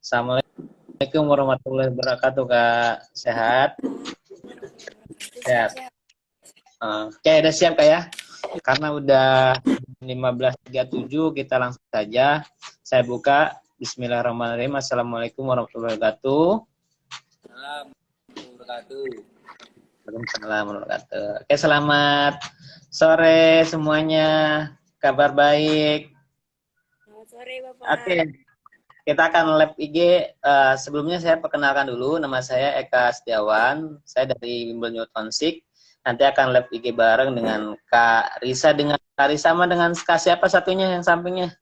Assalamualaikum warahmatullahi wabarakatuh, Kak. Sehat? Sehat. Oke, udah siap, Kak ya? Karena udah 15.37, kita langsung saja. Saya buka. Bismillahirrahmanirrahim. Assalamualaikum warahmatullahi wabarakatuh. Waalaikumsalam warahmatullahi wabarakatuh. Oke, selamat sore semuanya. Kabar baik? Selamat sore, Bapak. Oke. Kita akan live IG. Sebelumnya saya perkenalkan dulu, nama saya Eka Setiawan. Saya dari Wimbledon Newtonsik. Nanti akan live IG bareng dengan Kak Risa, dengan Kak Risa sama dengan Kak siapa satunya yang sampingnya?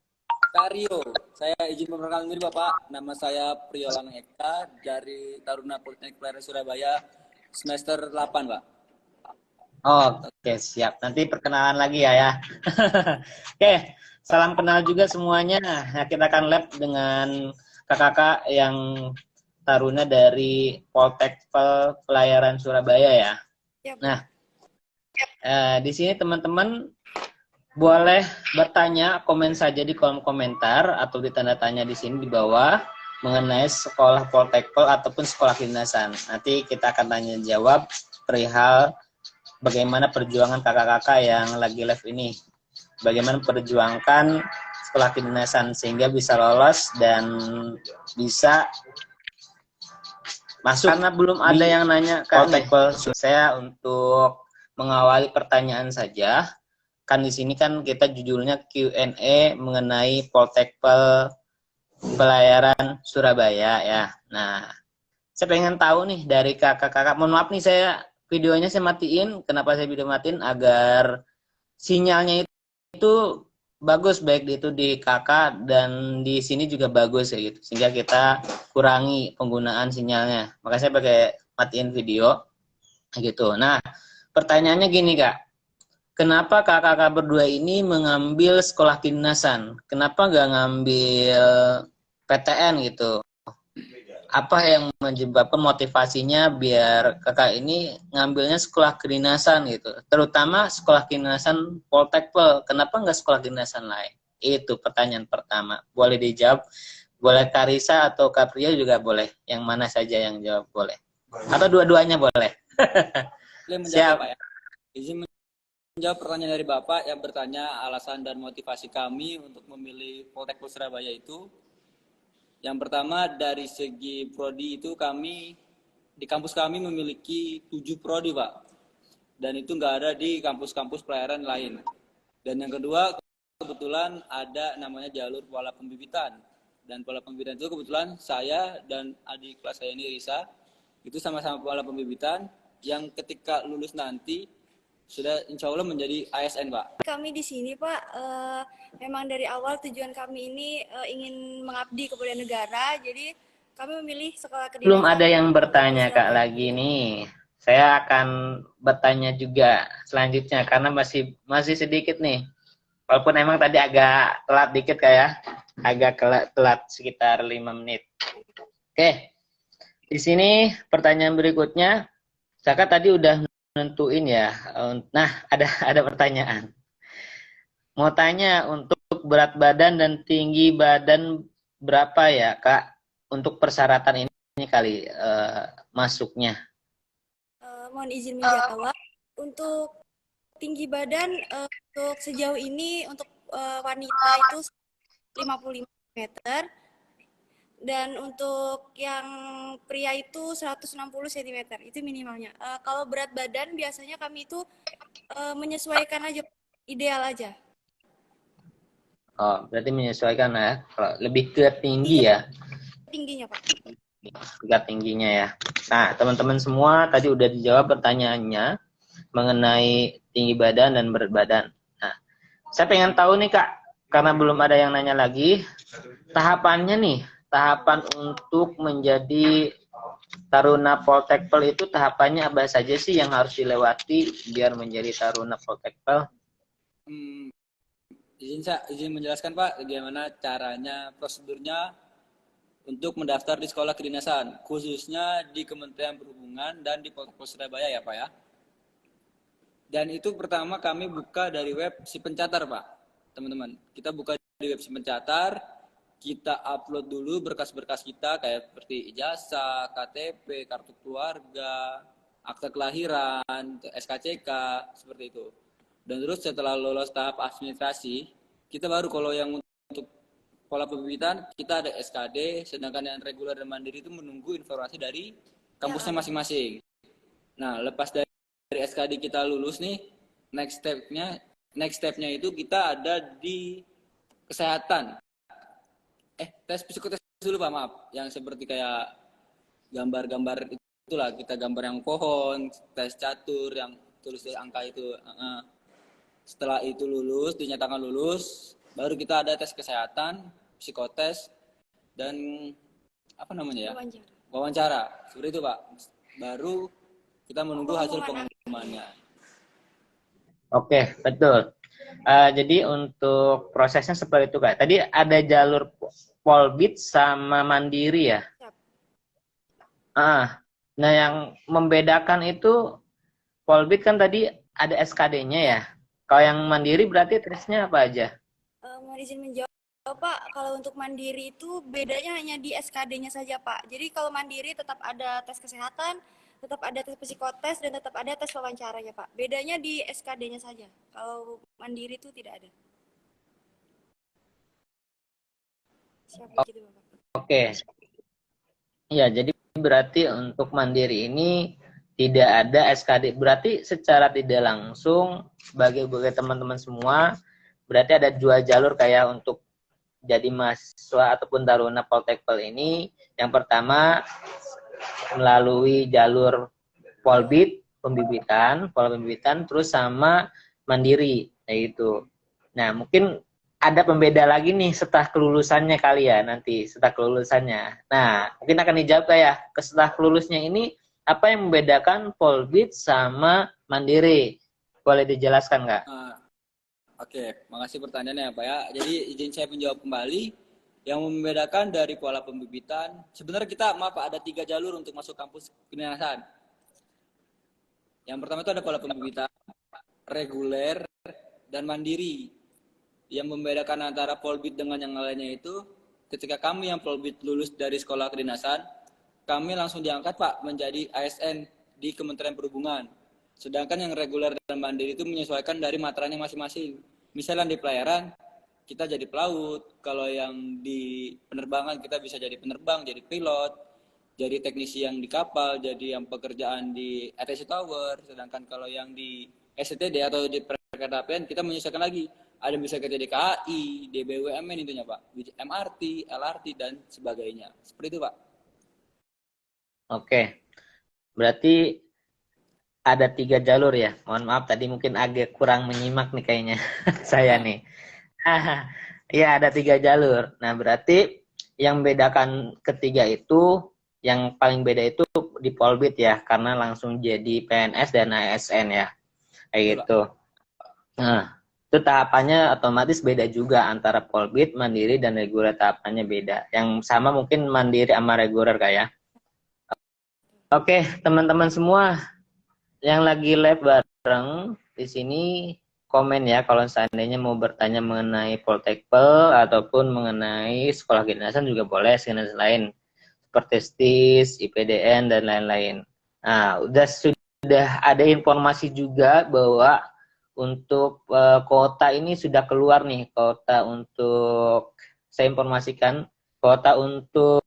Kak Rio. Saya izin memperkenalkan diri Bapak. Nama saya Priolan Eka dari Taruna Politeknik Pelayaran Surabaya semester 8, Pak. Oke, siap. Nanti perkenalan lagi ya. Oke. Salam kenal juga semuanya. Nah, kita akan lab dengan kakak-kakak yang taruna dari Poltek Pelayaran Surabaya ya. Yep. Nah, di sini teman-teman boleh bertanya, komen saja di kolom komentar atau di tanda tanya di sini di bawah mengenai sekolah Poltekpel ataupun sekolah kedinasan. Nanti kita akan tanya jawab perihal bagaimana perjuangan kakak-kakak yang lagi live ini. Bagaimana perjuangkan sekolah kedinasan sehingga bisa lolos dan bisa masuk. Karena belum ada yang nanya kan saya untuk mengawali pertanyaan saja. Kan di sini kan kita judulnya Q&A mengenai Poltekpel Pelayaran Surabaya ya. Nah, saya pengen tahu nih dari kakak-kakak. Mohon maaf nih, saya videonya saya matiin. Kenapa saya video matiin? Agar sinyalnya itu bagus, baik itu di kakak dan di sini juga bagus ya gitu, sehingga kita kurangi penggunaan sinyalnya. Makanya saya pakai matiin video gitu. Nah, pertanyaannya gini Kak, kenapa kakak-kakak berdua ini mengambil sekolah kedinasan? Kenapa nggak ngambil PTN gitu? Apa yang menyebabkan motivasinya biar kakak ini ngambilnya sekolah kedinasan gitu, terutama sekolah kedinasan Poltekpel? Kenapa nggak sekolah kedinasan lain? Itu pertanyaan pertama. Boleh dijawab, boleh Karisa atau Kapria juga boleh, yang mana saja yang jawab boleh, atau dua-duanya boleh. Siap. Pak, ya. Izin menjawab pertanyaan dari Bapak yang bertanya alasan dan motivasi kami untuk memilih Poltekpel Surabaya itu. Yang pertama, dari segi prodi itu kami di kampus kami memiliki 7 prodi, Pak. Dan itu nggak ada di kampus-kampus pelayaran lain. Dan yang kedua, kebetulan ada namanya jalur pola pembibitan. Dan pola pembibitan itu kebetulan saya dan adik kelas saya ini Risa, itu sama-sama pola pembibitan yang ketika lulus nanti sudah insya Allah menjadi ASN, Pak. Kami di sini, Pak, memang dari awal tujuan kami ini ingin mengabdi kepada negara, jadi kami memilih sekolah kedinasan. Belum ada yang bertanya Kak lagi nih. Saya akan bertanya juga selanjutnya karena masih sedikit nih. Walaupun emang tadi agak telat dikit kayak agak telat sekitar 5 menit. Oke. Di sini pertanyaan berikutnya, Kakak tadi udah nentuin ya. Nah, ada pertanyaan. Mau tanya untuk berat badan dan tinggi badan berapa ya, Kak? Untuk persyaratan ini kali masuknya. Mohon izin menjawab. Untuk tinggi badan untuk sejauh ini untuk wanita itu 55 meter. Dan untuk yang pria itu 160 cm, itu minimalnya. Kalau berat badan biasanya kami itu menyesuaikan aja, ideal aja. Oh, berarti menyesuaikan ya. Kalau lebih ke tinggi ya. Tingginya, Pak. Tingkat tingginya ya. Nah, teman-teman semua tadi udah dijawab pertanyaannya mengenai tinggi badan dan berat badan. Nah, saya pengen tahu nih Kak, karena belum ada yang nanya lagi, tahapannya nih, tahapan untuk menjadi Taruna Poltekpel itu tahapannya apa saja sih yang harus dilewati biar menjadi Taruna Poltekpel? Izin menjelaskan Pak, bagaimana caranya, prosedurnya untuk mendaftar di sekolah kedinasan, khususnya di Kementerian Perhubungan dan di Poltekpel Surabaya ya Pak ya. Dan itu pertama kami buka dari web Si Pencatar Pak, teman-teman. Kita buka di web Si Pencatar, kita upload dulu berkas-berkas kita kayak seperti ijazah, KTP, kartu keluarga, akta kelahiran, SKCK, seperti itu. Dan terus setelah lolos tahap administrasi, kita baru kalau yang untuk pola pembibitan, kita ada SKD, sedangkan yang reguler dan mandiri itu menunggu informasi dari kampusnya masing-masing. Nah, lepas dari SKD kita lulus nih, next stepnya itu kita ada di kesehatan. Tes psikotes dulu Pak, maaf. Yang seperti kayak gambar-gambar itulah, kita gambar yang pohon, tes catur, yang tulis angka itu. Setelah itu lulus, dinyatakan lulus, baru kita ada tes kesehatan, psikotes, dan apa namanya ya? Wawancara. Seperti itu Pak. Baru kita menunggu hasil pengumumannya. Oke, betul. Jadi untuk prosesnya seperti itu Kak. Tadi ada jalur Polbit sama Mandiri ya? Nah yang membedakan itu Polbit kan tadi ada SKD-nya ya. Kalau yang Mandiri berarti tesnya apa aja? Mohon izin menjawab Pak, kalau untuk Mandiri itu bedanya hanya di SKD-nya saja Pak. Jadi kalau Mandiri tetap ada tes kesehatan, tetap ada tes psikotes, dan tetap ada tes wawancara ya Pak. Bedanya di SKD-nya saja. Kalau Mandiri itu tidak ada. Oke. Ya, jadi berarti untuk Mandiri ini tidak ada SKD. Berarti secara tidak langsung bagi teman-teman semua, berarti ada dua jalur kayak untuk jadi mahasiswa ataupun taruna Poltekpel ini. Yang pertama melalui jalur Polbit, pola pembibitan, terus sama Mandiri, kayak gitu. Nah, mungkin ada pembeda lagi nih setelah kelulusannya kali ya nanti, setelah kelulusannya. Nah, mungkin akan dijawab ya, setelah kelulusnya ini, apa yang membedakan Polbit sama Mandiri? Boleh dijelaskan nggak? Oke, makasih pertanyaannya Pak ya. Jadi izin saya menjawab kembali. Yang membedakan dari pola pembibitan, sebenarnya kita, maaf Pak, ada 3 jalur untuk masuk kampus kedinasan. Yang pertama itu ada pola pembibitan, reguler, dan mandiri. Yang membedakan antara Polbit dengan yang lainnya itu, ketika kami yang Polbit lulus dari sekolah kedinasan, kami langsung diangkat Pak menjadi ASN di Kementerian Perhubungan. Sedangkan yang reguler dan mandiri itu menyesuaikan dari materanya masing-masing. Misalnya di pelayaran, kita jadi pelaut. Kalau yang di penerbangan, kita bisa jadi penerbang, jadi pilot, jadi teknisi yang di kapal, jadi yang pekerjaan di ATC Tower. Sedangkan kalau yang di SCTD atau di perkeretaapian, kita menyesuaikan lagi. Ada bisa kerja di KAI, di BUMN intinya Pak, di MRT, LRT, dan sebagainya. Seperti itu Pak. Oke, berarti ada 3 jalur ya. Mohon maaf tadi mungkin agak kurang menyimak nih kayaknya saya nih. Iya, ada 3 jalur. Nah, berarti yang membedakan ketiga itu, yang paling beda itu di Polbit ya, karena langsung jadi PNS dan ASN ya. Kayak gitu. Nah, itu tahapannya otomatis beda juga antara Polbit, Mandiri, dan reguler, tahapannya beda. Yang sama mungkin Mandiri sama reguler kayak. Oke, teman-teman semua yang lagi live bareng di sini komen ya kalau seandainya mau bertanya mengenai Poltekpel ataupun mengenai sekolah kedinasan juga boleh, kedinasan lain seperti STIS, IPDN, dan lain-lain. Nah, sudah ada informasi juga bahwa untuk kota ini sudah keluar nih, kota untuk, saya informasikan, kota untuk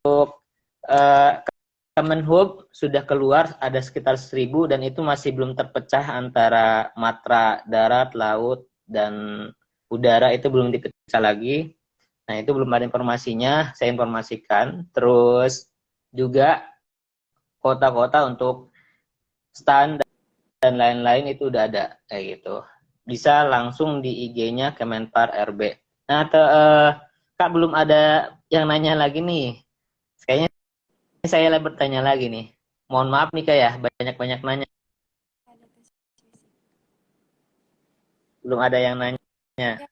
Kemenhub sudah keluar, ada sekitar 1.000, dan itu masih belum terpecah antara matra darat, laut, dan udara, itu belum dipecah lagi. Nah, itu belum ada informasinya, saya informasikan. Terus juga kota-kota untuk stand dan lain-lain itu udah ada, kayak gitu. Bisa langsung di IG-nya Kemenpar RB. Nah, Kak, belum ada yang nanya lagi nih. Kayaknya saya bertanya lagi nih. Mohon maaf nih Kak ya, banyak-banyak nanya. Belum ada yang nanya.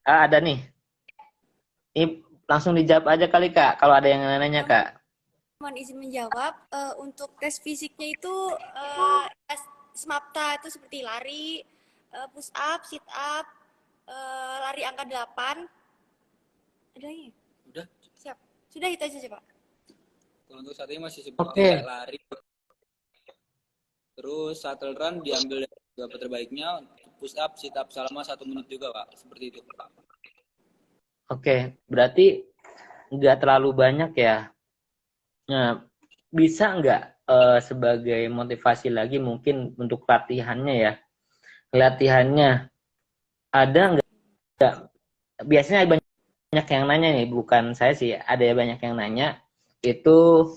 Ada nih. Ini langsung dijawab aja kali Kak, kalau ada yang nanya Kak. Mohon izin menjawab, untuk tes fisiknya itu SMAPTA itu seperti lari, push up, sit up, lari angka 8. Ada lagi? Udah. Siap. Sudah itu aja sih, Pak. Kalau untuk saat ini masih seperti Oke. kayak lari. Terus shuttle run diambil dari beberapa terbaiknya, push up, sit up selama 1 menit juga Pak, seperti itu Pak. Oke, berarti nggak terlalu banyak ya. Nah, bisa nggak sebagai motivasi lagi mungkin untuk latihannya ya? Latihannya ada nggak? Biasanya banyak yang nanya nih, bukan saya sih, ada banyak yang nanya itu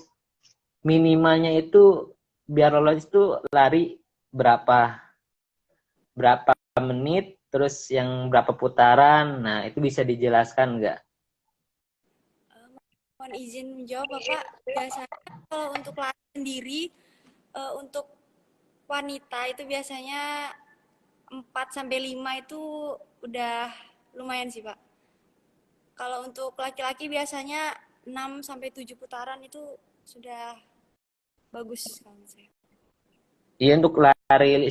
minimalnya itu biar lolos itu lari berapa berapa menit, terus yang berapa putaran. Nah, itu bisa dijelaskan nggak? Mohon izin menjawab, Bapak. Biasanya kalau untuk lari sendiri, untuk wanita itu biasanya 4 sampai 5 itu udah lumayan sih, Pak. Kalau untuk laki-laki biasanya 6 sampai 7 putaran itu sudah bagus kalau menurut saya. Iya, untuk lari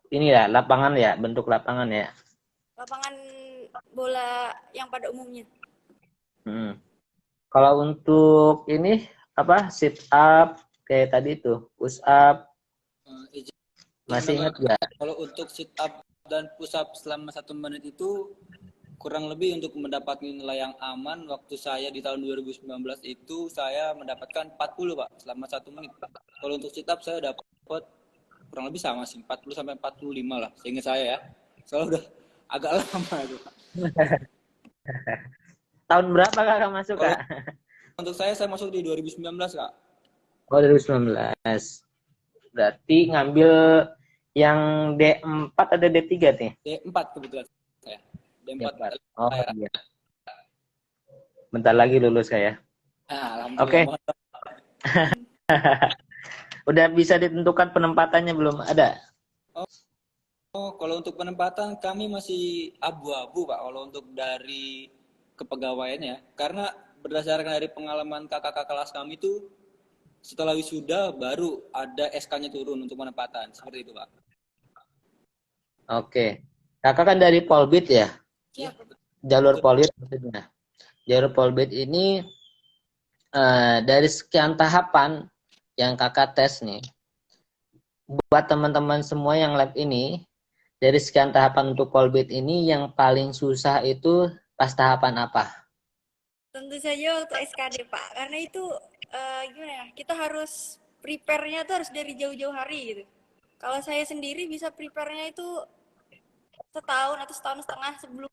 ini ya, lapangan ya, bentuk lapangan ya. Lapangan bola yang pada umumnya. Hmm. Kalau untuk ini apa sit up kayak tadi itu, push up, Izin masih ingat menambahkan, nggak? kalau untuk sit up dan push up selama 1 menit itu kurang lebih untuk mendapatkan nilai yang aman, waktu saya di tahun 2019 itu saya mendapatkan 40 Pak, selama 1 menit. Kalau untuk sit up saya dapat kurang lebih sama sih, 40 sampai 45 lah, seingat saya ya. Soalnya udah agak lama itu Pak. Tahun berapa kakak masuk Kalau kak? untuk saya masuk di 2019 Kak. Oh, 2019. Berarti ngambil yang D4 ada D3 nih? D4 kebetulan saya. D4. D4. Oh iya. Bentar lagi lulus saya. Nah, Oke. alhamdulillah. Udah bisa ditentukan penempatannya belum? Ada? Oh, kalau untuk penempatan kami masih abu-abu, Pak. Kalau untuk dari kepegawaiannya, karena berdasarkan dari pengalaman kakak-kakak kelas kami itu setelah wisuda baru ada SK-nya turun untuk penempatan, seperti itu, Pak. Oke. Kakak kan dari Polbit ya? Iya, Jalur betul. Polbit maksudnya. Jalur Polbit ini dari sekian tahapan yang kakak tes nih, buat teman-teman semua yang lab ini, dari sekian tahapan untuk Polbit ini yang paling susah itu pas tahapan apa? Tentu saja waktu SKD, Pak. Karena itu gimana ya? Kita harus prepare-nya tuh harus dari jauh-jauh hari gitu. Kalau saya sendiri bisa prepare-nya itu setahun atau setahun setengah sebelum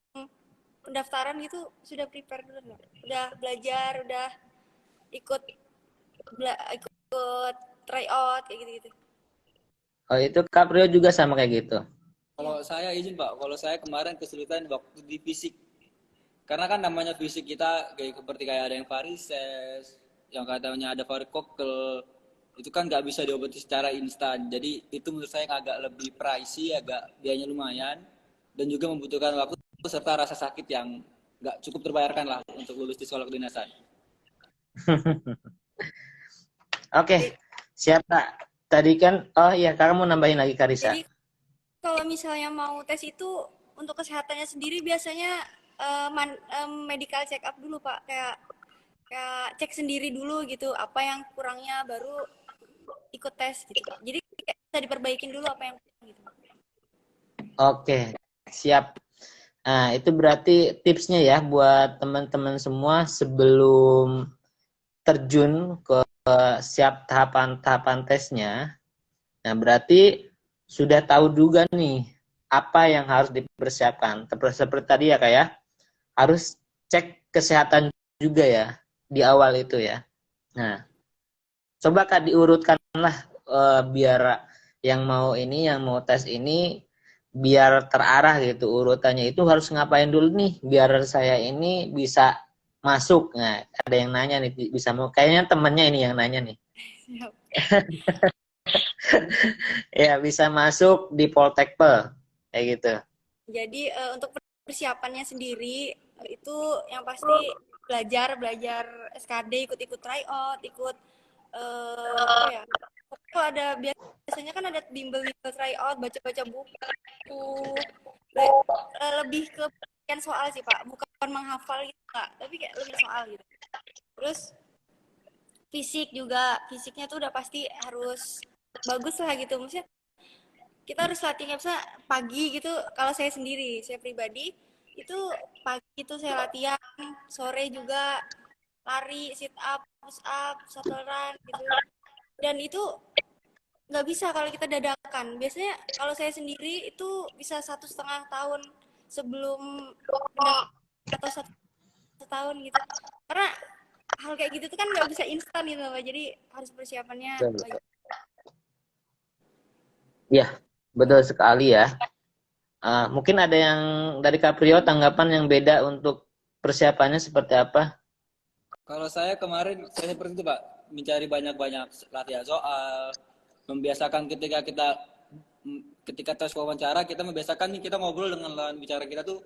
pendaftaran gitu sudah prepare dulu, udah belajar, udah ikut ikut try out kayak gitu-gitu. Oh, itu Kaprio juga sama kayak gitu. Kalau saya izin, Pak. Kalau saya kemarin kesulitan waktu di fisik. Karena kan namanya fisik kita kayak seperti kayak ada yang varises, yang katanya ada varikokel, itu kan nggak bisa diobati secara instan. Jadi itu menurut saya agak lebih pricey, agak biayanya lumayan, dan juga membutuhkan waktu serta rasa sakit yang nggak cukup terbayarkan lah untuk lulus di sekolah kedinasan. Oke, siap Kak. Tadi kan, oh iya, kakak mau nambahin lagi Karisa. Jadi kalau misalnya mau tes itu untuk kesehatannya sendiri biasanya medical check up dulu, Pak. Kayak cek sendiri dulu gitu apa yang kurangnya baru ikut tes gitu, Pak. Jadi kayak bisa diperbaikin dulu apa yang kurang gitu. Oke, siap. Nah, itu berarti tipsnya ya buat teman-teman semua sebelum terjun ke siap tahapan-tahapan tesnya. Nah, berarti sudah tahu juga nih apa yang harus dipersiapkan. Seperti tadi ya Kak ya, harus cek kesehatan juga ya di awal itu ya. Nah, coba Kak diurutkanlah biar yang mau tes ini biar terarah gitu urutannya itu harus ngapain dulu nih biar saya ini bisa masuk. Nah, ada yang nanya nih bisa mau kayaknya temennya ini yang nanya nih. Siap. Ya, bisa masuk di Poltekpel kayak gitu. Jadi untuk persiapannya sendiri itu yang pasti belajar SKD, ikut tryout, ikut apa ya? Kalau ada biasanya kan ada bimbel-bimbel tryout, baca-baca buku, lebih ke soal sih Pak, bukan menghafal gitu Pak, tapi kayak lebih soal gitu. Terus fisiknya tuh udah pasti harus bagus lah gitu. Maksudnya kita harus latihannya bisa pagi gitu. Kalau saya pribadi itu pagi itu saya latihan, sore juga lari, sit up, push up, shuttle run gitu. Dan itu nggak bisa kalau kita dadakan. Biasanya kalau saya sendiri itu bisa 1,5 tahun sebelum mendapatkan atau 1 tahun gitu. Karena hal kayak gitu tuh kan nggak bisa instan gitu Pak. Jadi harus persiapannya Betul. banyak. Ya, betul sekali ya. Mungkin ada yang dari Caprio tanggapan yang beda untuk persiapannya seperti apa? Kalau saya kemarin saya seperti itu Pak, mencari banyak-banyak latihan soal, membiasakan ketika tes wawancara kita membiasakan nih kita ngobrol dengan lawan bicara kita tuh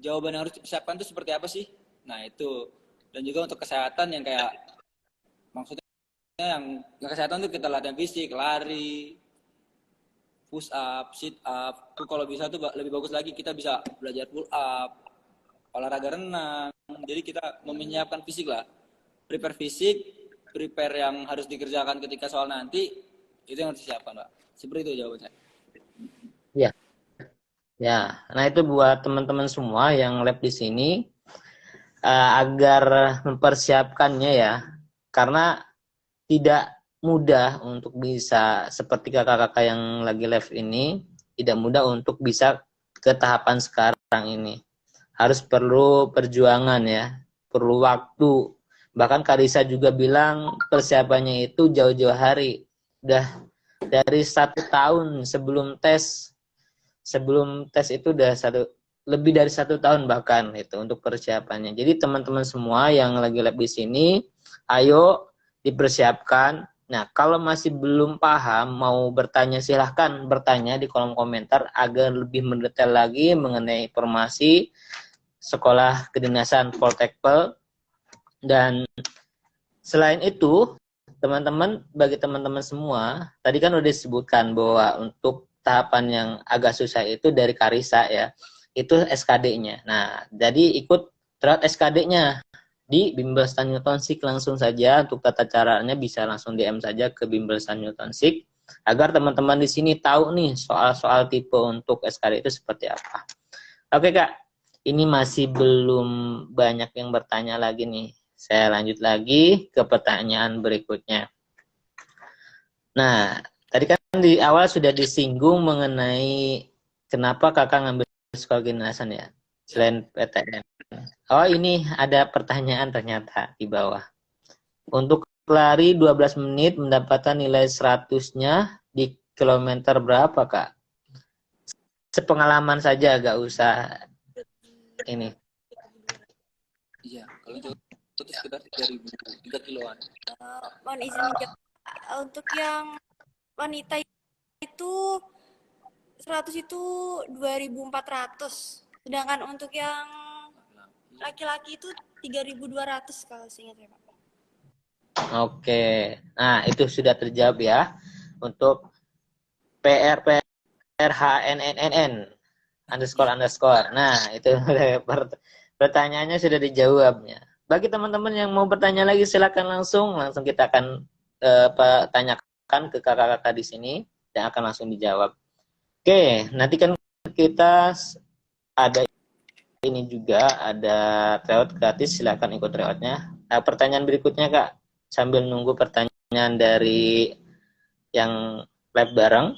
jawaban yang harus disiapkan tuh seperti apa sih? Nah itu dan juga untuk kesehatan yang kayak maksudnya yang kesehatan tuh kita latihan fisik, lari, push up, sit up. Tuh kalau bisa tuh lebih bagus lagi kita bisa belajar pull up, olahraga renang. Jadi kita menyiapkan fisik lah. Prepare fisik, prepare yang harus dikerjakan ketika soal nanti, itu yang harus disiapkan, Pak. Seperti itu jawabannya. Ya, ya. Nah itu buat teman-teman semua yang lab di sini agar mempersiapkannya ya, karena tidak mudah untuk bisa seperti kakak-kakak yang lagi live ini, tidak mudah untuk bisa ke tahapan sekarang ini. Harus perlu perjuangan ya, perlu waktu. Bahkan Karisa juga bilang persiapannya itu jauh-jauh hari. Udah dari 1 tahun sebelum tes itu udah lebih dari 1 tahun bahkan itu untuk persiapannya. Jadi teman-teman semua yang lagi lab di sini, ayo dipersiapkan. Nah, kalau masih belum paham, mau bertanya, silahkan bertanya di kolom komentar agar lebih mendetail lagi mengenai informasi sekolah kedinasan Poltekpel. Dan selain itu, teman-teman, bagi teman-teman semua, tadi kan udah disebutkan bahwa untuk tahapan yang agak susah itu dari Karisa ya, itu SKD-nya. Nah, jadi ikut tryout SKD-nya di Bimbel Stan Newton Sik langsung saja. Untuk tata caranya bisa langsung DM saja ke Bimbel Stan Newton Sik agar teman-teman di sini tahu nih soal-soal tipe untuk SKD itu seperti apa. Oke Kak, ini masih belum banyak yang bertanya lagi nih. Saya lanjut lagi ke pertanyaan berikutnya. Nah, tadi kan di awal sudah disinggung mengenai kenapa kakak ngambil sekolah kedinasan ya, selain PTN. Oh, ini ada pertanyaan ternyata di bawah. Untuk lari 12 menit mendapatkan nilai 100-nya di kilometer berapa, Kak? Sepengalaman saja, gak usah ini. Iya, kalau jauh itu sekitar 3.000, 3 kiloan. Mohon izin menjawab. Untuk yang wanita itu 100 itu 2.400. Sedangkan untuk yang laki-laki itu 3.200 kalau seingat saya, Pak. Oke, nah itu sudah terjawab ya. Untuk PRHNNN __. Nah, itu pertanyaannya sudah dijawabnya. Bagi teman-teman yang mau bertanya lagi silakan langsung kita akan tanyakan ke kakak-kakak di sini dan akan langsung dijawab. Oke, nanti kan kita ada ini juga ada tryout gratis, silakan ikut tryoutnya. Nah, pertanyaan berikutnya Kak, sambil nunggu pertanyaan dari yang live bareng.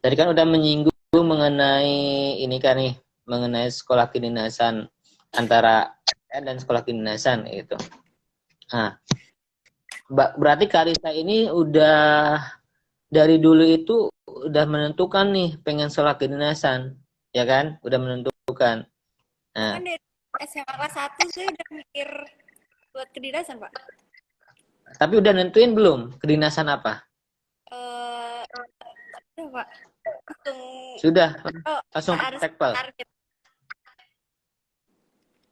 Tadi kan udah menyinggung mengenai ini kan nih, mengenai sekolah kedinasan antara dan sekolah kedinasan itu. Nah, berarti Karisa ini udah dari dulu itu udah menentukan nih pengen sekolah kedinasan, ya kan? Udah menentukan. Nah, Kan dari SMA kelas 1 saya udah mikir buat kedinasan, Pak. tapi udah nentuin belum kedinasan apa? Pak. Sudah. Langsung harus Poltekpel. target.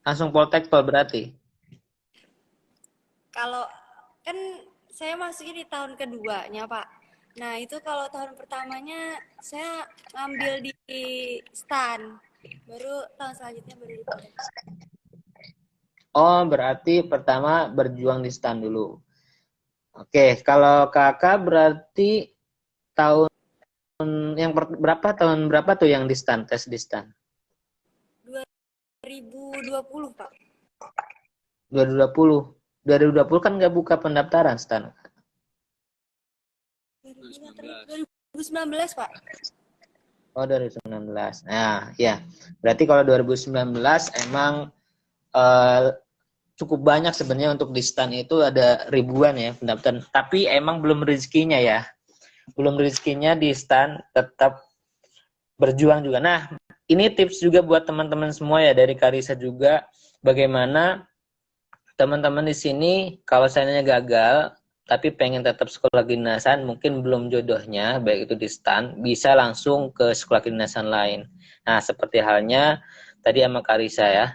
Langsung Poltekpel berarti. Kalau kan saya masuknya di tahun keduanya, Pak. Nah, itu kalau tahun pertamanya saya ngambil di STAN. Baru tahun selanjutnya baru di Poltek. Oh, berarti pertama berjuang di stan dulu. Oke, kalau kakak berarti tahun tahun berapa tuh yang di stan, tes di stan? 2020, Pak. 2020. 2020 kan nggak buka pendaftaran stan. 2019, Pak. Oh, 2019. Nah, ya. Berarti kalau 2019 emang cukup banyak sebenarnya untuk di stan itu ada ribuan ya pendaftaran. Tapi emang belum rezekinya ya. Belum rezekinya di stan tetap berjuang juga. Nah, ini tips juga buat teman-teman semua ya dari Karisa juga. Bagaimana teman-teman di sini kalau seandainya gagal tapi pengen tetap sekolah kedinasan, mungkin belum jodohnya, baik itu di stan, bisa langsung ke sekolah kedinasan lain. Nah, seperti halnya tadi sama Karisa ya,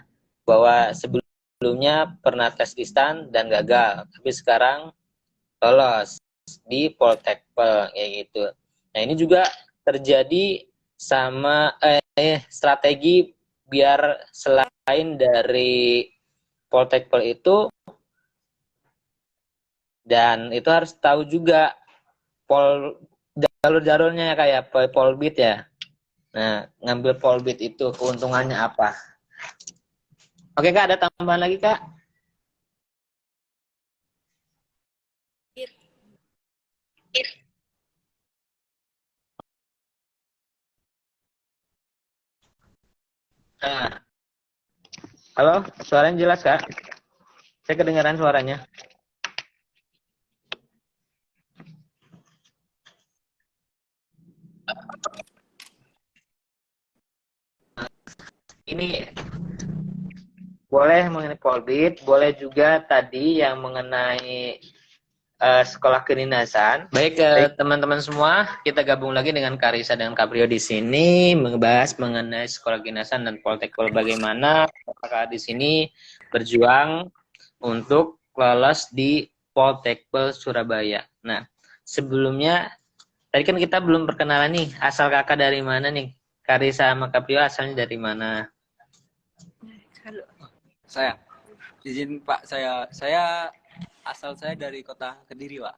bahwa sebelumnya pernah tes di stan dan gagal, tapi sekarang lolos di Poltekpel kayak gitu. Nah, ini juga terjadi sama strategi biar selain dari Poltekpel itu, dan itu harus tahu juga jalur-jalurnya ya kayak Polbit ya. Nah, ngambil Polbit itu keuntungannya apa? Oke Kak, ada tambahan lagi Kak? Nah, halo, suaranya jelas Kak? Saya kedengaran suaranya. Ini boleh mengenai Polbit, boleh juga tadi yang mengenai sekolah kedinasan. Baik, teman-teman semua, kita gabung lagi dengan Karisa dan Kaprio di sini membahas mengenai sekolah kedinasan dan Poltekpel, bagaimana kakak di sini berjuang untuk lolos di Poltekpel Surabaya. Nah, sebelumnya tadi kan kita belum perkenalan nih, asal kakak dari mana nih? Karisa sama Kaprio asalnya dari mana? Saya izin Pak, saya asal saya dari kota Kediri, Pak.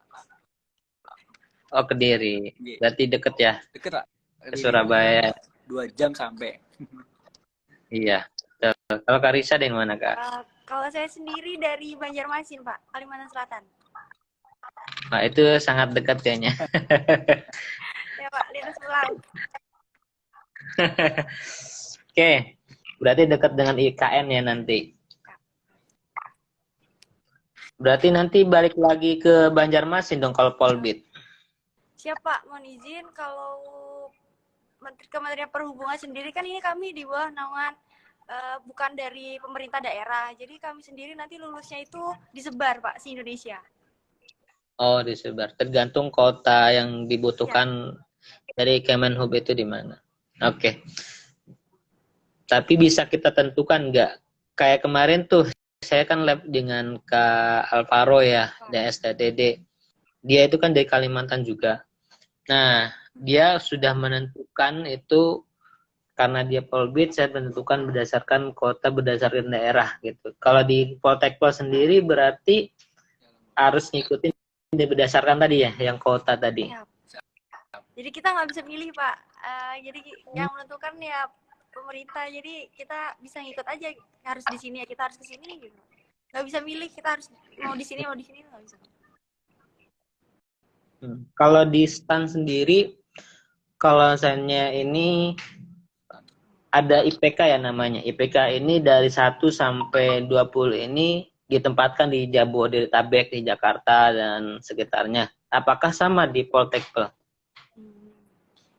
Oh, Kediri. Berarti deket ya? Deket, Pak. Ke Surabaya. 2 jam sampai. Iya. Kalau Karisa dari mana, Kak? Kalau saya sendiri dari Banjarmasin, Pak, Kalimantan Selatan. Nah, itu sangat dekat kayaknya. Ya, Pak, lintas pulau. Oke, berarti dekat dengan IKN ya nanti. Berarti nanti balik lagi ke Banjarmasin dong kalau Polbit. Siap, Pak. Mohon izin kalau Kementerian Perhubungan sendiri kan ini kami di bawah naungan bukan dari pemerintah daerah. Jadi kami sendiri nanti lulusnya itu disebar, Pak, se Indonesia. Oh, disebar. Tergantung kota yang dibutuhkan dari Kemenhub itu di mana. Oke. Tapi bisa kita tentukan nggak? Kayak kemarin tuh, saya kan lab dengan Kak Alvaro ya, DSTTD. Dia itu kan dari Kalimantan juga. Nah, dia sudah menentukan itu karena dia Polbit, saya menentukan berdasarkan kota, berdasarkan daerah gitu. Kalau di Poltekpel sendiri berarti harus ngikutin berdasarkan tadi ya, yang kota tadi. Ya. Jadi kita nggak bisa milih, Pak. Jadi yang menentukan ya pemerintah. Jadi kita bisa ngikut aja, harus di sini ya, kita harus ke sini gitu. Nggak bisa milih, kita harus mau di sini nggak bisa. Kalau di stan sendiri, kalau misalnya ini ada IPK ya namanya. IPK ini dari 1 sampai 20 ini ditempatkan di Jabodetabek, di Jakarta dan sekitarnya. Apakah sama di Poltekpel?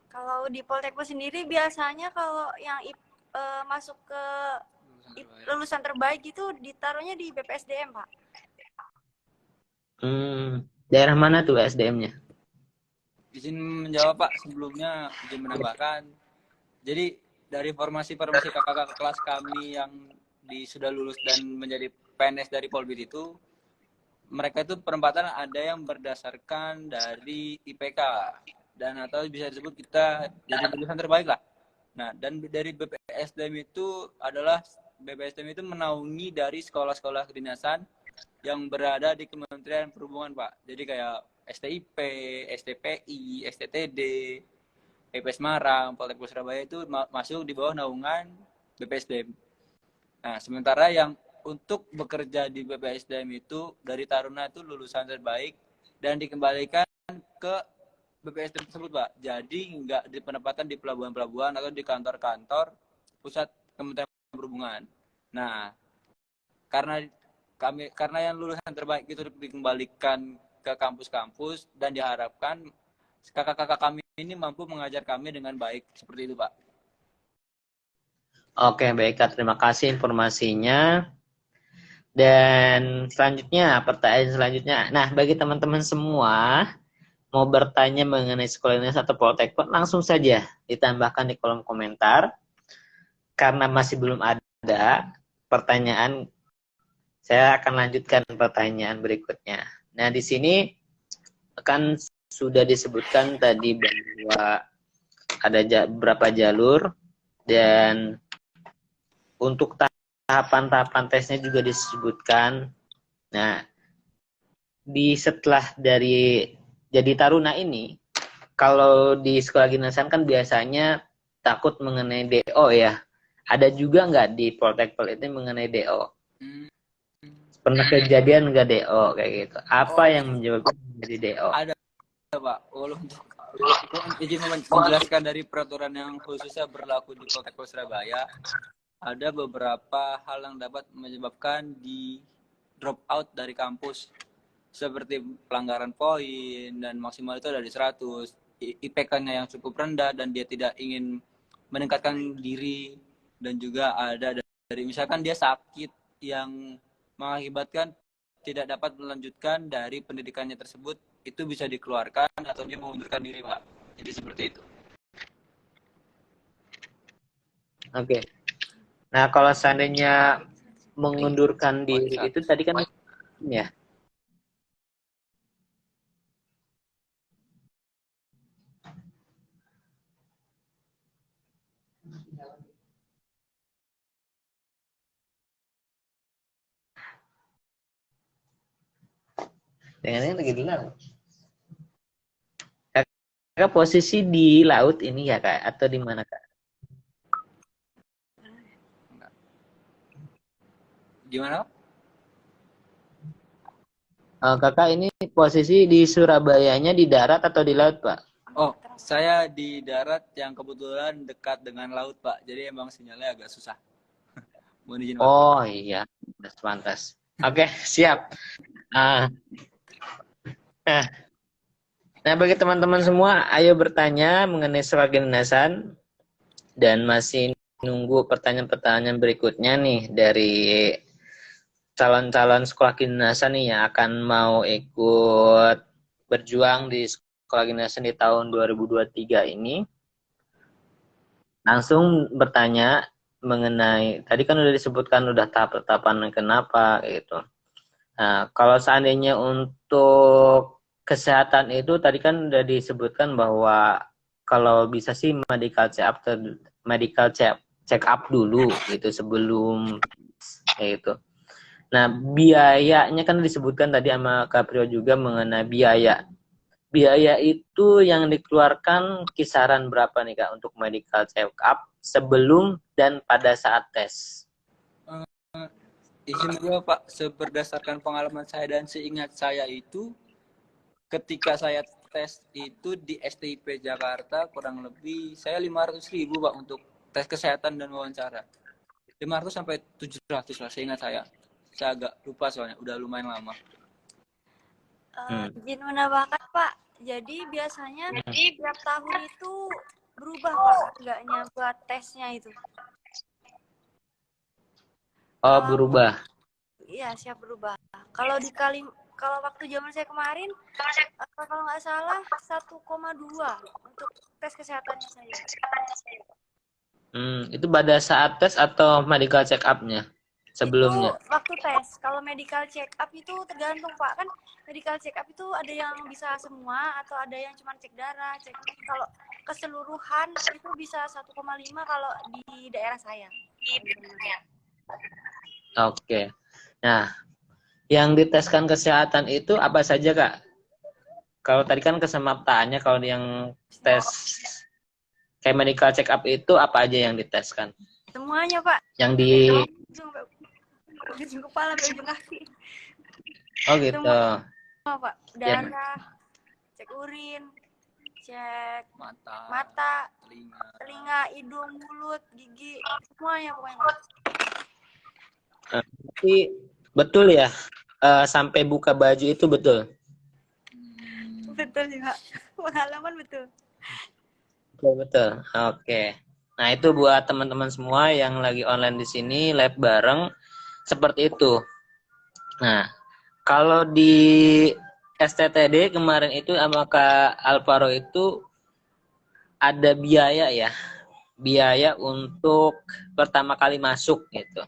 Kalau di Poltekpel sendiri biasanya kalau yang masuk ke lulusan terbaik itu ditaruhnya di BPSDM, Pak. Daerah mana tuh SDM-nya? Izin menjawab, Pak, sebelumnya izin menambahkan. Jadi dari formasi-formasi kakak-kakak kelas kami yang sudah lulus dan menjadi PNS dari Polbit itu, mereka itu penempatan ada yang berdasarkan dari IPK dan atau bisa disebut kita jadi lulusan terbaik lah. Nah, dan dari BPSDM itu adalah BPSDM itu menaungi dari sekolah-sekolah kedinasan yang berada di Kementerian Perhubungan, Pak. Jadi kayak STIP, STPI, STTD, PP Semarang, Polteknik Surabaya itu masuk di bawah naungan BPSDM. Nah, sementara yang untuk bekerja di BPSDM itu dari taruna itu lulusan terbaik dan dikembalikan ke BPSDM tersebut, Pak. Jadi nggak di penempatan di pelabuhan-pelabuhan atau di kantor-kantor pusat Kementerian Perhubungan. Nah, karena yang lulusan terbaik itu dikembalikan ke kampus-kampus dan diharapkan kakak-kakak kami ini mampu mengajar kami dengan baik seperti itu, Pak. Oke, baik Kak. Terima kasih informasinya. Dan selanjutnya, pertanyaan selanjutnya. Nah, bagi teman-teman semua, mau bertanya mengenai sekolah dinas atau Polteknik, langsung saja ditambahkan di kolom komentar. Karena masih belum ada pertanyaan, saya akan lanjutkan pertanyaan berikutnya. Nah, di sini kan sudah disebutkan tadi bahwa ada beberapa jalur dan untuk tahapan-tahapan tesnya juga disebutkan. Nah, setelah dari jadi taruna ini, kalau di sekolah kedinasan kan biasanya takut mengenai DO ya. Ada juga nggak di Poltekpol itu mengenai DO? Pernah kejadian nggak DO kayak gitu? Apa yang menyebabkan menjadi DO? Ada, Pak. Untuk izin menjelaskan dari peraturan yang khususnya berlaku di Polteknik Surabaya, ada beberapa hal yang dapat menyebabkan di drop out dari kampus, seperti pelanggaran poin dan maksimal itu ada di 100, IPK-nya yang cukup rendah dan dia tidak ingin meningkatkan diri, dan juga ada dari misalkan dia sakit yang mengakibatkan tidak dapat melanjutkan dari pendidikannya tersebut, itu bisa dikeluarkan atau dia mengundurkan diri, Pak. Jadi seperti itu. Oke. Nah, kalau seandainya mengundurkan diri itu tadi kan ya. Dengan lagi di laut. Kakak posisi di laut ini ya Kak, atau di mana Kak? Gimana? Kakak ini posisi di Surabayanya di darat atau di laut Pak? Oh, saya di darat yang kebetulan dekat dengan laut, Pak. Jadi emang sinyalnya agak susah. Mohon izin, Pak. Oh iya, pantas. Oke, siap. Nah, bagi teman-teman semua, ayo bertanya mengenai sekolah kedinasan dan masih nunggu pertanyaan-pertanyaan berikutnya nih dari calon-calon sekolah kedinasan nih yang akan mau ikut berjuang di sekolah kedinasan di tahun 2023 ini. Langsung bertanya mengenai, tadi kan udah disebutkan udah tahap-tahapan kenapa gitu. Nah, kalau seandainya untuk kesehatan itu tadi kan udah disebutkan bahwa kalau bisa sih medical check up dulu gitu sebelum kayak gitu. Nah, biayanya kan disebutkan tadi sama Caprio juga mengenai biaya. Biaya itu yang dikeluarkan kisaran berapa nih Kak untuk medical check up sebelum dan pada saat tes? Izin gue, Pak, berdasarkan pengalaman saya dan seingat saya itu, ketika saya tes itu di STIP Jakarta, kurang lebih saya 500.000 Pak untuk tes kesehatan dan wawancara. 500 sampai 700 lah, seingat saya. Saya agak lupa soalnya, udah lumayan lama. Izin menambahkan Pak, jadi biasanya tiap tahun itu berubah Pak harganya buat tesnya itu. Oh, berubah. Iya, siap berubah. Kalau waktu zaman saya kemarin, kalau nggak salah 1,2 untuk tes kesehatannya saya. Itu pada saat tes atau medical check up-nya sebelumnya? Itu waktu tes. Kalau medical check up itu tergantung Pak, kan medical check up itu ada yang bisa semua atau ada yang cuma cek darah, cek ini. Kalau keseluruhan itu bisa 1,5 kalau di daerah saya. Oke. Nah, yang diteskan kesehatan itu apa saja, Kak? Kalau tadi kan kesemaptaannya, kalau yang tes kayak medical check up itu apa aja yang diteskan? Semuanya, Pak. Yang di Ujung kepala sampai ujung kaki. Oh gitu. Semua, Pak. Ya. Darah, cek urin, cek Mata, telinga, hidung, mulut, gigi, semuanya pokoknya, Pak. Tapi betul ya, sampai buka baju itu betul? Betul sih, Pak. Pengalaman betul. Betul. Oke. Nah, itu buat teman-teman semua yang lagi online di sini, live bareng, seperti itu. Nah, kalau di STTD kemarin itu sama Kak Alvaro itu ada biaya ya, biaya untuk pertama kali masuk gitu.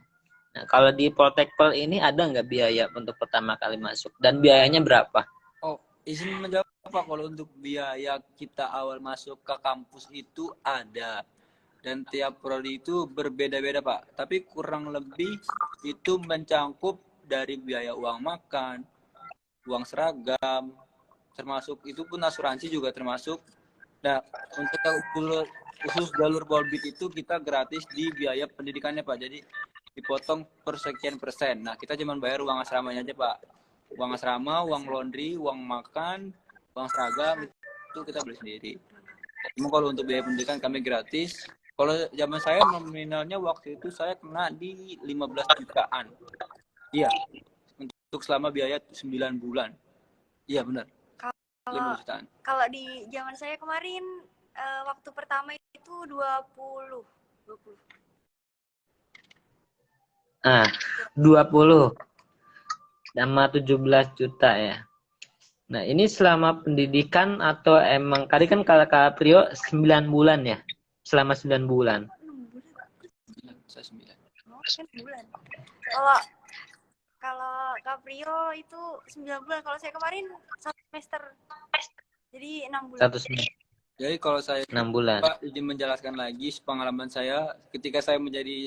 Nah, kalau di Poltekpel ini ada nggak biaya untuk pertama kali masuk? Dan biayanya berapa? Oh, izin menjawab Pak, kalau untuk biaya kita awal masuk ke kampus itu ada. Dan tiap prodi itu berbeda-beda Pak. Tapi kurang lebih itu mencakup dari biaya uang makan, uang seragam, termasuk itu pun asuransi juga termasuk. Nah, untuk khusus jalur Polbit itu kita gratis di biaya pendidikannya Pak. Jadi dipotong per sekian persen. Nah, kita cuma bayar uang asramanya aja Pak. Uang asrama, uang laundry, uang makan, uang seragam itu kita beli sendiri. Cuma kalau untuk biaya pendidikan kami gratis. Kalau zaman saya nominalnya waktu itu saya kena di 15 jutaan. Iya. Untuk selama biaya 9 bulan. Iya benar. 15 jutaan. Kalau di zaman saya kemarin waktu pertama itu 20. Nah, 20 sama 17 juta ya. Nah, ini selama pendidikan atau emang tadi kan kalau Kak Prio 9 bulan ya? Selama 9 bulan. 9. Bulan. Kalau Caprio itu 9 bulan. Kalau saya kemarin 1 semester. Jadi 6 bulan. 1 semester. Jadi kalau saya 6 bulan. Pak izin menjelaskan lagi pengalaman saya ketika saya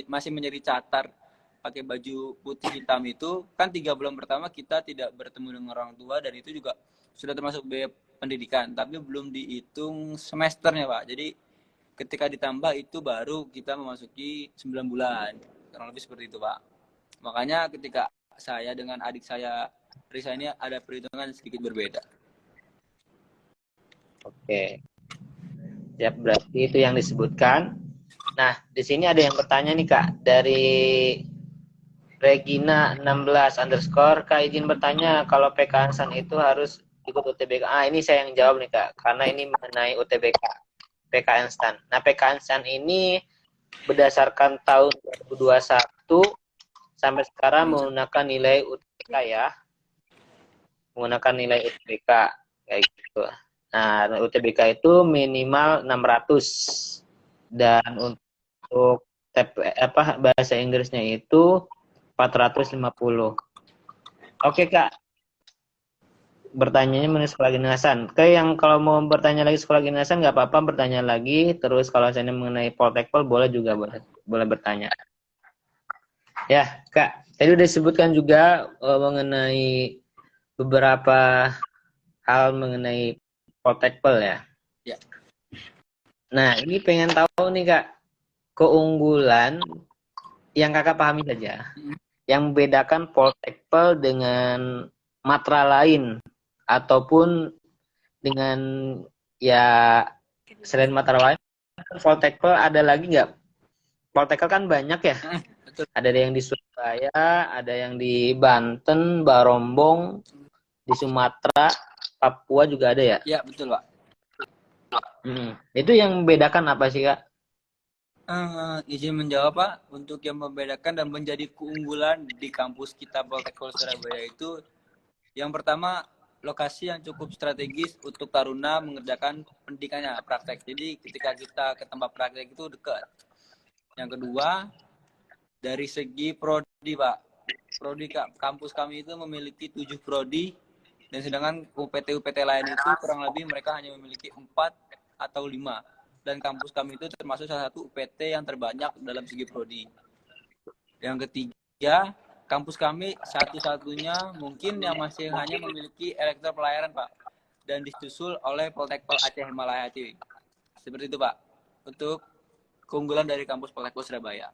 masih menjadi catar pakai baju putih hitam itu kan 3 bulan pertama kita tidak bertemu dengan orang tua dan itu juga sudah termasuk biaya pendidikan tapi belum dihitung semesternya Pak. Jadi ketika ditambah itu baru kita memasuki 9 bulan. Kurang lebih seperti itu Pak. Makanya ketika saya dengan adik saya Risa ini ada perhitungan sedikit berbeda. Oke. Ya, berarti itu yang disebutkan. Nah, di sini ada yang bertanya nih Kak, dari Regina 16_ Kak izin bertanya kalau PK Ansan itu harus ikut UTBK. Ini saya yang jawab nih Kak, karena ini mengenai UTBK PK Ansan. Nah, PK Ansan ini berdasarkan tahun 2021 sampai sekarang menggunakan nilai UTBK ya. Menggunakan nilai UTBK kayak gitu. Nah, UTBK itu minimal 600 dan untuk bahasa Inggrisnya itu 450. Oke Kak, bertanyanya mengenai sekolah kedinasan. Oke, yang kalau mau bertanya lagi sekolah kedinasan nggak apa-apa bertanya lagi. Terus kalau saya mengenai Poltekpel boleh juga boleh bertanya. Ya Kak, tadi udah disebutkan juga mengenai beberapa hal mengenai Poltekpel ya. Ya. Nah, ini pengen tahu nih Kak, keunggulan yang Kakak pahami saja. Yang membedakan Poltekpel dengan matra lain ataupun dengan ya selain matra lain, Poltekpel ada lagi nggak? Poltekpel kan banyak ya. Betul. Ada yang di Surabaya, ada yang di Banten, Barombong, di Sumatera, Papua juga ada ya? Ya, betul, Pak. Itu yang membedakan apa sih, Kak? Izin menjawab, Pak. Untuk yang membedakan dan menjadi keunggulan di kampus kita Poltekpel Surabaya itu, yang pertama, lokasi yang cukup strategis untuk taruna mengerjakan pendidikannya, praktek. Jadi ketika kita ke tempat praktek itu dekat. Yang kedua, dari segi prodi, Pak. Prodi kampus kami itu memiliki 7 prodi, dan sedangkan UPT-UPT lain itu kurang lebih mereka hanya memiliki 4 atau 5. Dan kampus kami itu termasuk salah satu UPT yang terbanyak dalam segi prodi. Yang ketiga, kampus kami satu-satunya mungkin yang masih hanya memiliki elektro pelayaran, Pak. Dan disusul oleh Poltekpol Aceh Malahati. Seperti itu, Pak. Untuk keunggulan dari kampus Poltekpol Surabaya.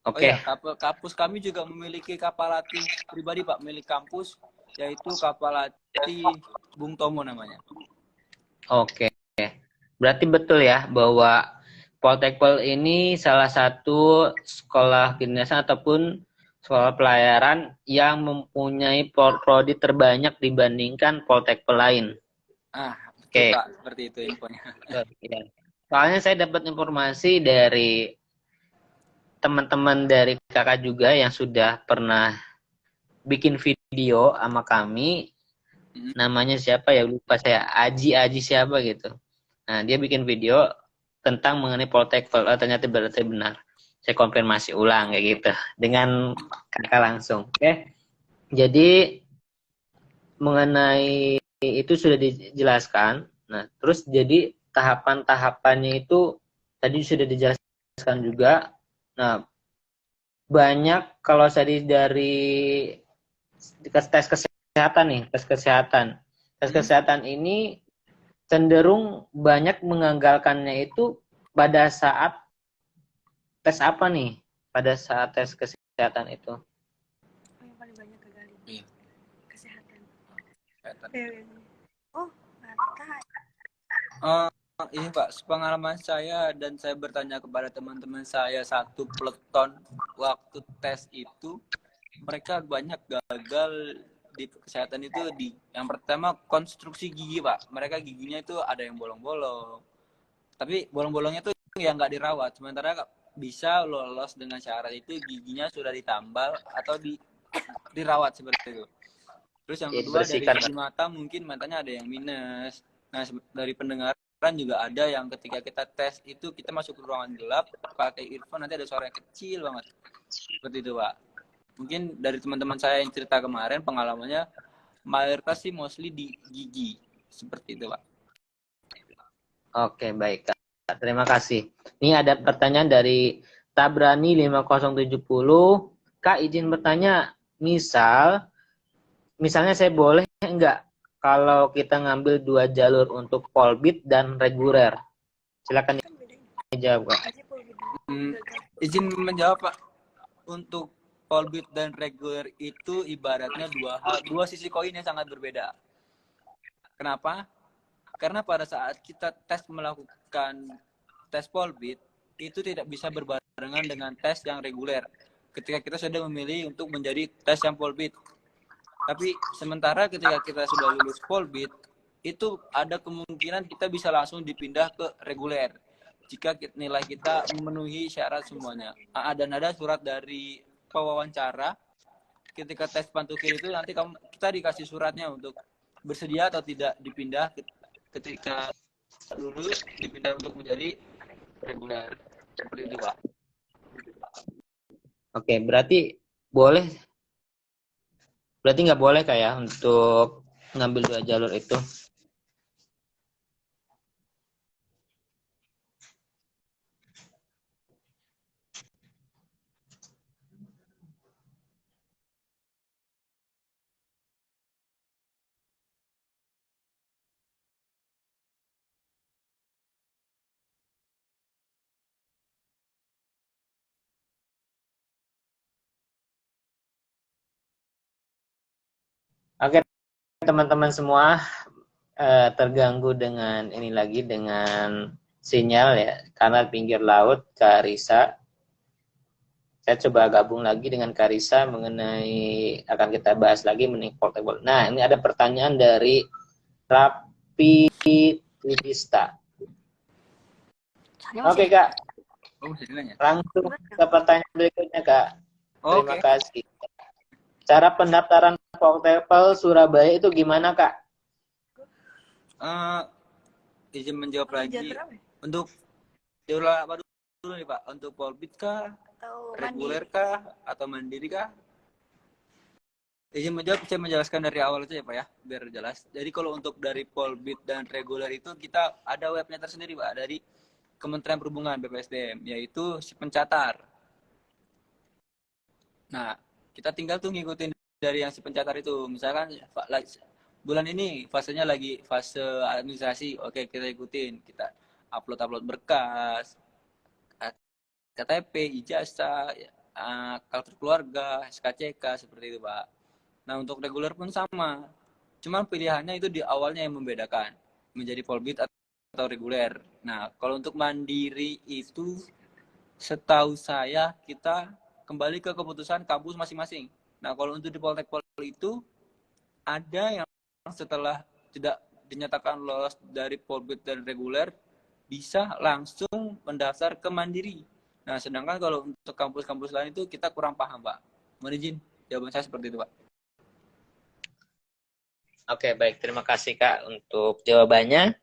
Oh Oke. ya, kampus kami juga memiliki kapal latih pribadi, Pak, milik kampus, yaitu kapal latih Bung Tomo namanya. Oke. Berarti betul ya bahwa Poltekpol ini salah satu sekolah kedinasan ataupun sekolah pelayaran yang mempunyai prodi terbanyak dibandingkan Poltekpol lain. Betul, Kak, seperti itu infonya. Soalnya saya dapat informasi dari teman-teman dari kakak juga yang sudah pernah bikin video sama kami. Namanya siapa ya, lupa saya, Aji siapa gitu. Nah, dia bikin video tentang mengenai Poltekpol. Ternyata berarti benar. Saya konfirmasi ulang kayak gitu dengan kakak langsung. Oke. Jadi mengenai itu sudah dijelaskan. Nah, terus jadi tahapan-tahapannya itu tadi sudah dijelaskan juga. Nah, banyak kalau tadi dari tes kesehatan nih, tes kesehatan. Tes kesehatan ini cenderung banyak menganggalkannya itu pada saat tes apa nih? Pada saat tes kesehatan itu. Yang paling banyak gagal ini. Iya. Kesehatan. Ini Pak, sepengalaman saya dan saya bertanya kepada teman-teman saya satu peleton waktu tes itu, mereka banyak gagal di kesehatan itu yang pertama konstruksi gigi, Pak. Mereka giginya itu ada yang bolong-bolong. Tapi bolong-bolongnya itu yang nggak dirawat. Sementara bisa lolos dengan syarat itu giginya sudah ditambal atau dirawat seperti itu. Terus yang kedua dari segi mata, mungkin matanya ada yang minus. Nah, dari pendengaran juga ada yang ketika kita tes itu kita masuk ke ruangan gelap pakai earphone nanti ada suara yang kecil banget. Seperti itu, Pak. Mungkin dari teman-teman saya yang cerita kemarin pengalamannya mayoritas sih mostly di gigi. Seperti itu, Pak. Oke, baik, Kak. Terima kasih. Ini ada pertanyaan dari Tabrani 5070. Kak, izin bertanya, misalnya saya boleh enggak kalau kita ngambil 2 jalur untuk polbit dan reguler? Silakan dijawab, Kak. Izin menjawab, Pak. Untuk polbit dan reguler itu ibaratnya dua sisi koin yang sangat berbeda. Kenapa? Karena pada saat kita melakukan tes polbit itu tidak bisa berbarengan dengan tes yang reguler. Ketika kita sudah memilih untuk menjadi tes yang polbit. Tapi sementara ketika kita sudah lulus polbit, itu ada kemungkinan kita bisa langsung dipindah ke reguler. Jika nilai kita memenuhi syarat semuanya. Dan ada surat dari pewawancara ketika tes pantukir itu nanti kita dikasih suratnya untuk bersedia atau tidak dipindah ketika lulus dipindah untuk menjadi reguler. Seperti itu, Pak. Oke, berarti nggak boleh kayak untuk ngambil 2 jalur itu. Oke, teman-teman semua, terganggu dengan ini lagi dengan sinyal ya, karena pinggir laut Karisa. Saya coba gabung lagi dengan Karisa mengenai akan kita bahas lagi mengenai portable. Nah, ini ada pertanyaan dari Rapi Twidista. Oke, Kak. Langsung ke pertanyaan berikutnya, Kak. Terima kasih. Cara pendaftaran Poltekpol Surabaya itu gimana, Kak? Izin menjawab lagi. Untuk jalur apa dulu nih, Pak? Untuk polbit kah? Atau reguler kah? Atau mandiri kah? Izin menjawab, saya menjelaskan dari awal aja ya, Pak ya, biar jelas. Jadi kalau untuk dari polbit dan reguler itu kita ada webnya tersendiri, Pak, dari Kementerian Perhubungan BPSDM, yaitu si pencatar. Nah, kita tinggal tuh ngikutin dari yang si pencatat itu. Misalkan bulan ini fasenya lagi fase administrasi, oke kita ikutin, kita upload berkas, KTP, ijazah, kartu keluarga, SKCK seperti itu Pak. Nah untuk reguler pun sama, cuman pilihannya itu di awalnya yang membedakan menjadi polbit atau reguler. Nah kalau untuk mandiri itu setahu saya kita kembali ke keputusan kampus masing-masing. Nah kalau untuk di Poltekpol itu ada yang setelah tidak dinyatakan lolos dari polbit dan reguler bisa langsung mendaftar ke mandiri. Nah sedangkan kalau untuk kampus-kampus lain itu kita kurang paham Pak. Mohon izin jawaban saya seperti itu Pak. Oke, baik. Terima kasih Kak untuk jawabannya.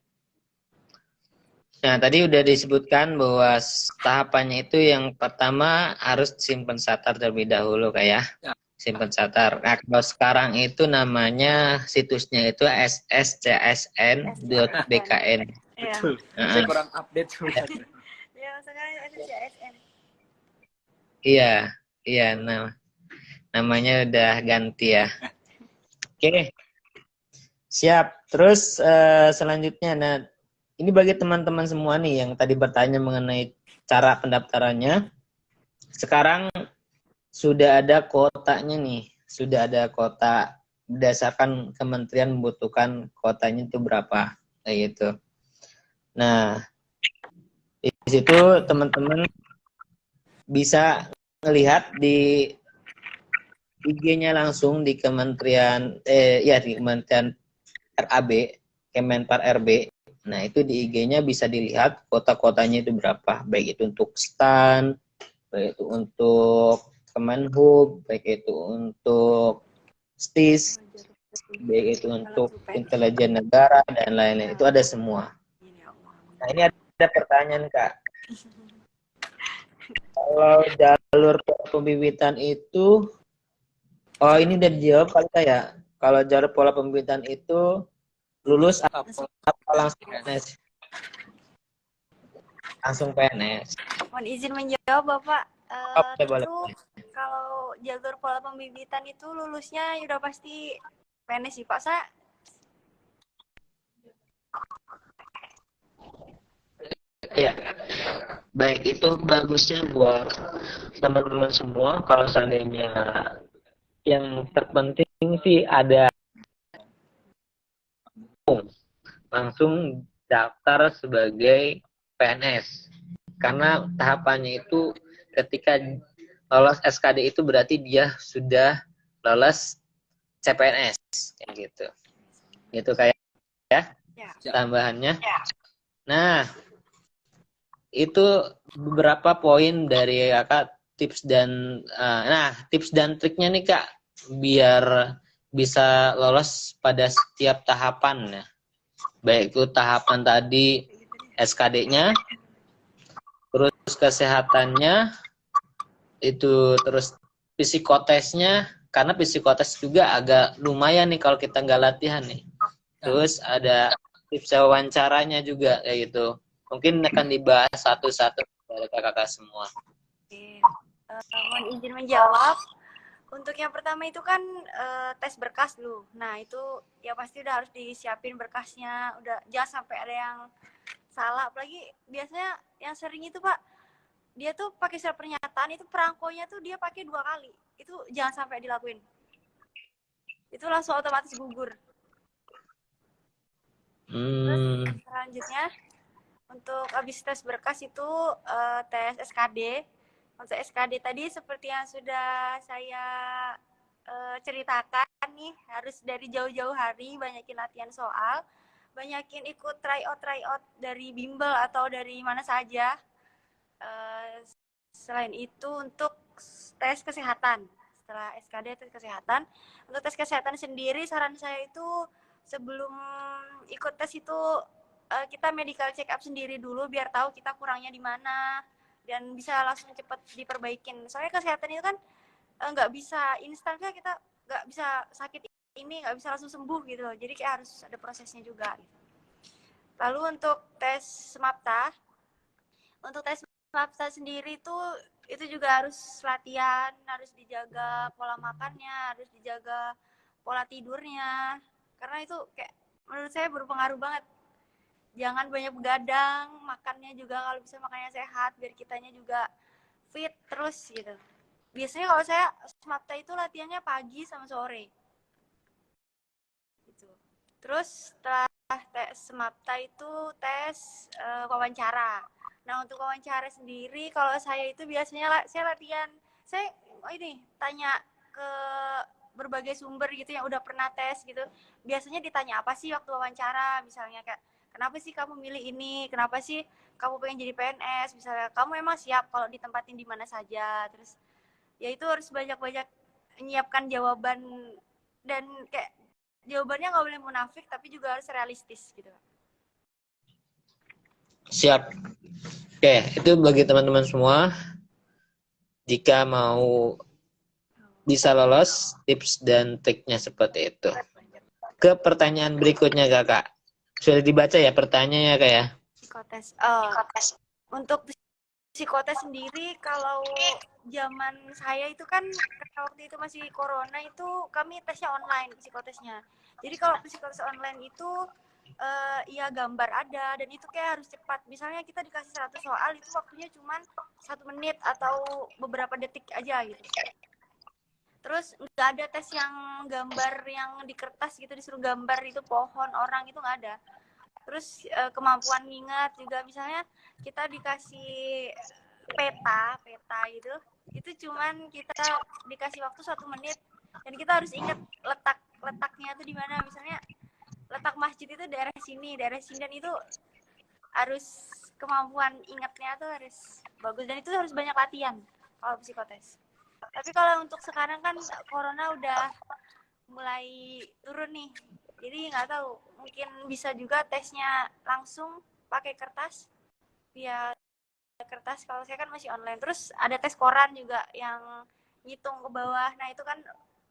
Nah, tadi udah disebutkan bahwa tahapannya itu yang pertama harus simpen satar terlebih dahulu Kak ya. Simpen satar. Nah, kalau sekarang itu namanya situsnya itu sscsn.bkn. Betul. Saya kurang update sebenarnya. Ya, sekarang SSCSN. Iya, namanya udah ganti ya. Oke. Siap. Terus selanjutnya, nah ini bagi teman-teman semua nih yang tadi bertanya mengenai cara pendaftarannya. Sekarang sudah ada kotanya nih, sudah ada kota berdasarkan kementerian membutuhkan kotanya itu berapa, kayak gitu. Nah, di situ teman-teman bisa melihat di IG-nya langsung di Kementerian di Kementerian RAB, Kemenpar RB. Nah, itu di IG-nya bisa dilihat kota-kotanya itu berapa, baik itu untuk STAN, baik itu untuk Kemenhub, baik itu untuk STIS, baik itu untuk intelijen negara dan lain-lain. Itu ada semua. Nah, ini ada pertanyaan Kak. Kalau jalur pembibitan itu, oh ini udah dijawab kali Kak ya. Kalau jalur pola pembibitan itu lulus apa langsung PNS? Langsung PNS. Mohon izin menjawab Bapak. Boleh. Kalau jalur pola pembibitan itu lulusnya udah pasti PNS sih Pak. Saya Ya, baik itu bagusnya buat teman-teman semua. Kalau seandainya yang terpenting sih ada langsung daftar sebagai PNS. Karena tahapannya itu ketika lolos SKD itu berarti dia sudah lolos CPNS kayak gitu. Gitu kayak ya tambahannya. Nah, itu beberapa poin dari Kakak tips dan tips dan triknya nih Kak biar bisa lolos pada setiap tahapan ya. Baik itu tahapan tadi SKD-nya, terus kesehatannya, itu terus psikotesnya, karena psikotes juga agak lumayan nih kalau kita nggak latihan nih. Terus ada tips wawancaranya juga kayak gitu. Mungkin akan dibahas satu-satu dari kakak-kakak semua. Mohon izin menjawab. Untuk yang pertama itu kan tes berkas dulu. Nah itu ya pasti udah harus disiapin berkasnya. Udah jangan sampai ada yang salah. Apalagi biasanya yang sering itu Pak, dia tuh pakai surat pernyataan itu perangkonya tuh dia pakai 2 kali. Itu jangan sampai dilakuin. Itu langsung otomatis gugur. Terus selanjutnya untuk habis tes berkas itu tes SKD. Untuk SKD tadi seperti yang sudah saya ceritakan nih, harus dari jauh-jauh hari banyakin latihan soal, banyakin ikut tryout dari bimbel atau dari mana saja. Selain itu untuk tes kesehatan, setelah SKD tes kesehatan, untuk tes kesehatan sendiri saran saya itu sebelum ikut tes itu kita medical check up sendiri dulu biar tahu kita kurangnya di mana dan bisa langsung cepat diperbaikin. Soalnya kesehatan itu kan nggak bisa instan, kita nggak bisa sakit ini nggak bisa langsung sembuh gitu loh. Jadi kayak harus ada prosesnya juga. Gitu. Lalu untuk tes SMAPTA sendiri itu itu juga harus latihan, harus dijaga pola makannya, harus dijaga pola tidurnya. Karena itu kayak menurut saya berpengaruh banget. Jangan banyak begadang, makannya juga kalau bisa makannya sehat biar kitanya juga fit terus gitu. Biasanya kalau saya SMAPTA itu latihannya pagi sama sore. Gitu. Terus setelah tes SMAPTA itu tes wawancara. Nah, untuk wawancara sendiri kalau saya itu biasanya saya latihan, saya ini tanya ke berbagai sumber gitu yang udah pernah tes gitu. Biasanya ditanya apa sih waktu wawancara, misalnya kayak kenapa sih kamu milih ini, kenapa sih kamu pengen jadi PNS, misalnya kamu emang siap kalau ditempatin di mana saja. Terus ya itu harus banyak-banyak menyiapkan jawaban, dan kayak jawabannya nggak boleh munafik tapi juga harus realistis gitu. Siap. Oke, itu bagi teman-teman semua. Jika mau bisa lolos, tips dan triknya seperti itu. Ke pertanyaan berikutnya, Kakak. Sudah dibaca ya pertanyaannya, Kak ya? Psikotes. Untuk psikotes sendiri, kalau zaman saya itu kan waktu itu masih corona, itu kami tesnya online psikotesnya. Jadi kalau psikotes online itu ya gambar ada, dan itu kayak harus cepat. Misalnya kita dikasih 100 soal, itu waktunya cuma 1 menit atau beberapa detik aja gitu. Terus nggak ada tes yang gambar yang di kertas gitu, disuruh gambar itu pohon, orang, itu nggak ada. Terus kemampuan ngingat juga, misalnya kita dikasih peta itu cuman kita dikasih waktu 1 menit, dan kita harus ingat letaknya itu di mana. Misalnya letak masjid itu daerah sini, dan itu harus kemampuan ingatnya tuh harus bagus, dan itu harus banyak latihan kalau psikotes. Tapi kalau untuk sekarang kan corona udah mulai turun nih, jadi nggak tahu, mungkin bisa juga tesnya langsung pakai kertas, via kertas. Kalau saya kan masih online. Terus ada tes koran juga yang ngitung ke bawah. Nah itu kan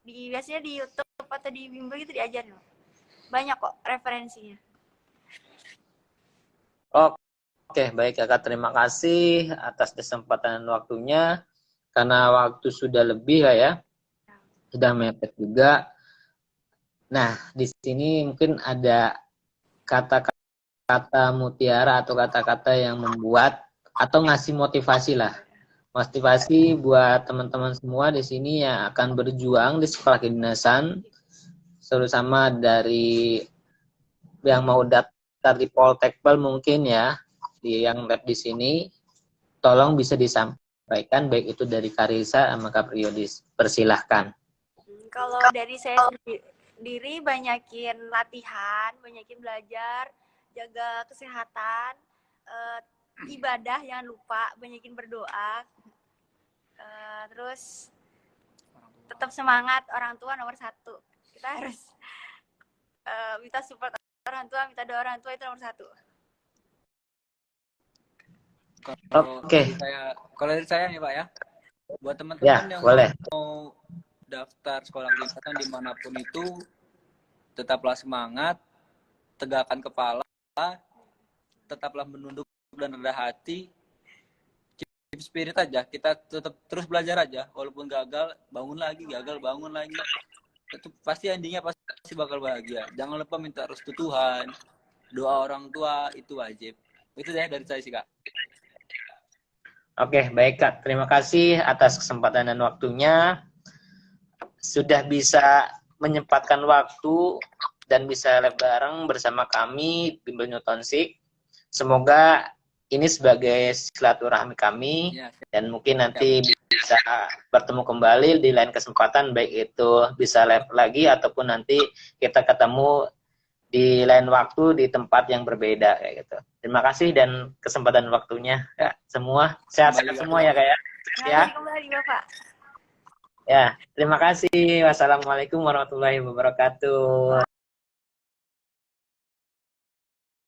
biasanya di YouTube atau di bimbel itu diajarin. Banyak kok referensinya. Oke, baik Kakak. Terima kasih atas kesempatan dan waktunya. Karena waktu sudah lebih lah ya. Sudah mepet juga. Nah, di sini mungkin ada kata-kata mutiara atau kata-kata yang membuat atau ngasih motivasi lah. Motivasi buat teman-teman semua di sini yang akan berjuang di sekolah kedinasan, terutama dari yang mau daftar di Poltekpel mungkin ya, di yang lab di sini, tolong bisa disampaikan baik itu dari Karisa sama Kak Priyo, persilahkan. Kalau dari saya sendiri, banyakin latihan, banyakin belajar, jaga kesehatan, ibadah jangan lupa, banyakin berdoa, terus tetap semangat. Orang tua nomor 1. Kita harus minta support orang tua, minta doa orang tua, itu nomor 1. Kalau dari saya nih Pak ya, buat teman-teman Ya, yang boleh. mau daftar sekolah kedinasan dimanapun itu, tetaplah semangat, tegakkan kepala, tetaplah menunduk dan rendah hati, keep spirit aja, kita tetap terus belajar aja, walaupun gagal bangun lagi, gagal bangun lagi, itu pasti endingnya pasti bakal bahagia. Jangan lupa minta restu Tuhan, doa orang tua itu wajib. Itu deh dari saya sih Kak. Oke, baik Kak. Terima kasih atas kesempatan dan waktunya. Sudah bisa menyempatkan waktu dan bisa live bareng bersama kami Bimbel Newtonsik. Semoga ini sebagai silaturahmi kami dan mungkin nanti bisa bertemu kembali di lain kesempatan, baik itu bisa live lagi ataupun nanti kita ketemu di lain waktu di tempat yang berbeda kayak gitu. Terima kasih dan kesempatan waktunya Kak. Semua sehat-sehat semua ya Kak ya. Ya. Kembali Bapak. Ya, terima kasih. Wassalamualaikum warahmatullahi wabarakatuh.